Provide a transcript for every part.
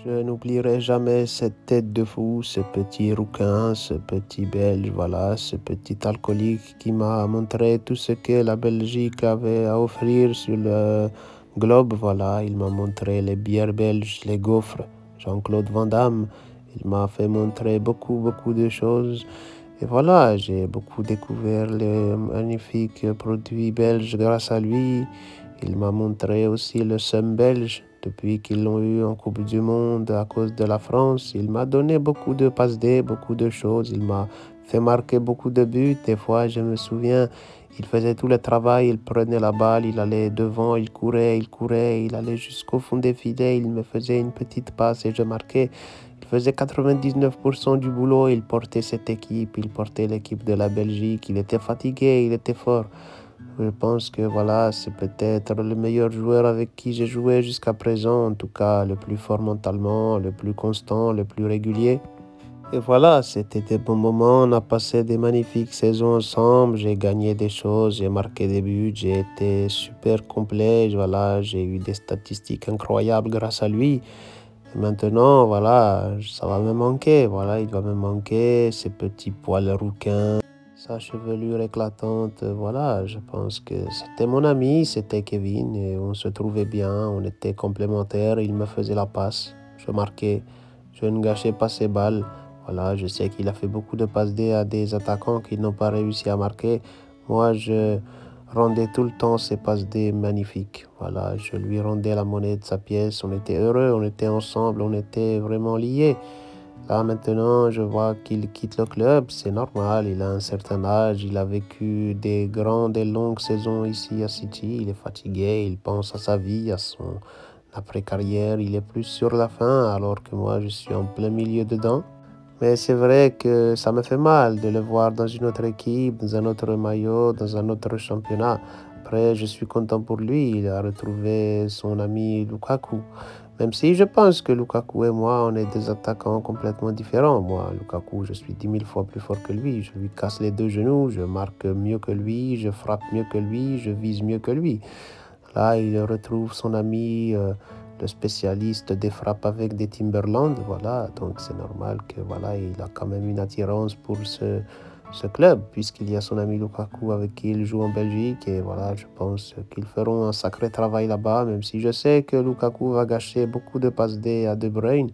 Je n'oublierai jamais cette tête de fou, ce petit rouquin, ce petit Belge, voilà, ce petit alcoolique qui m'a montré tout ce que la Belgique avait à offrir sur le globe, voilà. Il m'a montré les bières belges, les gaufres, Jean-Claude Van Damme. Il m'a fait montrer beaucoup de choses. Et voilà, j'ai beaucoup découvert les magnifiques produits belges grâce à lui. Il m'a montré aussi le seum belge depuis qu'ils l'ont eu en Coupe du Monde à cause de la France. Il m'a donné beaucoup de passes D, beaucoup de choses. Il m'a fait marquer beaucoup de buts. Des fois, je me souviens, il faisait tout le travail. Il prenait la balle, il allait devant, il courait, il allait jusqu'au fond des filets. Il me faisait une petite passe et je marquais. Il faisait 99% du boulot. Il portait cette équipe, il portait l'équipe de la Belgique. Il était fatigué, il était fort. Je pense que voilà, c'est peut-être le meilleur joueur avec qui j'ai joué jusqu'à présent, en tout cas le plus fort mentalement, le plus constant, le plus régulier. Et voilà, c'était des bons moments, on a passé des magnifiques saisons ensemble, j'ai gagné des choses, j'ai marqué des buts, j'ai été super complet, voilà, j'ai eu des statistiques incroyables grâce à lui. Et maintenant, voilà, ça va me manquer, voilà, il va me manquer ces petits poils rouquins. Sa chevelure éclatante, voilà, je pense que c'était mon ami, c'était Kevin, et on se trouvait bien, on était complémentaires, il me faisait la passe, je marquais, je ne gâchais pas ses balles, voilà, je sais qu'il a fait beaucoup de passes D à des attaquants qui n'ont pas réussi à marquer, moi je rendais tout le temps ses passes D magnifiques, voilà, je lui rendais la monnaie de sa pièce, on était heureux, on était ensemble, on était vraiment liés. Là, maintenant, je vois qu'il quitte le club, c'est normal, il a un certain âge, il a vécu des grandes et longues saisons ici à City, il est fatigué, il pense à sa vie, à son après-carrière, il est plus sur la fin, alors que moi, je suis en plein milieu dedans. Mais c'est vrai que ça me fait mal de le voir dans une autre équipe, dans un autre maillot, dans un autre championnat. Après, je suis content pour lui, il a retrouvé son ami Lukaku. Même si je pense que Lukaku et moi, on est des attaquants complètement différents. Moi, Lukaku, je suis 10 000 fois plus fort que lui. Je lui casse les deux genoux, je marque mieux que lui, je frappe mieux que lui, je vise mieux que lui. Là, il retrouve son ami, le spécialiste des frappes avec des Timberland. Voilà, donc c'est normal que voilà, il a quand même une attirance pour ce club, puisqu'il y a son ami Lukaku avec qui il joue en Belgique. Et voilà, je pense qu'ils feront un sacré travail là-bas, même si je sais que Lukaku va gâcher beaucoup de passes D à De Bruyne.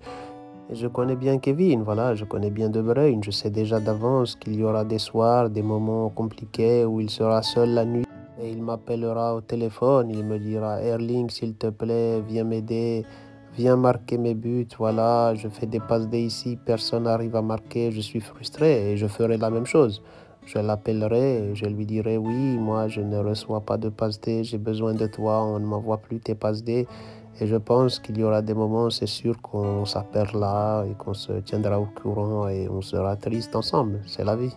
Et je connais bien Kevin, voilà, je connais bien De Bruyne. Je sais déjà d'avance qu'il y aura des soirs, des moments compliqués où il sera seul la nuit. Et il m'appellera au téléphone, il me dira Erling, s'il te plaît, viens m'aider, viens marquer mes buts. Voilà, je fais des passes D ici, personne n'arrive à marquer, je suis frustré et je ferai la même chose. Je l'appellerai et je lui dirai oui, moi je ne reçois pas de passes D, j'ai besoin de toi, on ne m'envoie plus tes passes D. Et je pense qu'il y aura des moments, c'est sûr, qu'on s'appellera et qu'on se tiendra au courant et on sera triste ensemble. C'est la vie.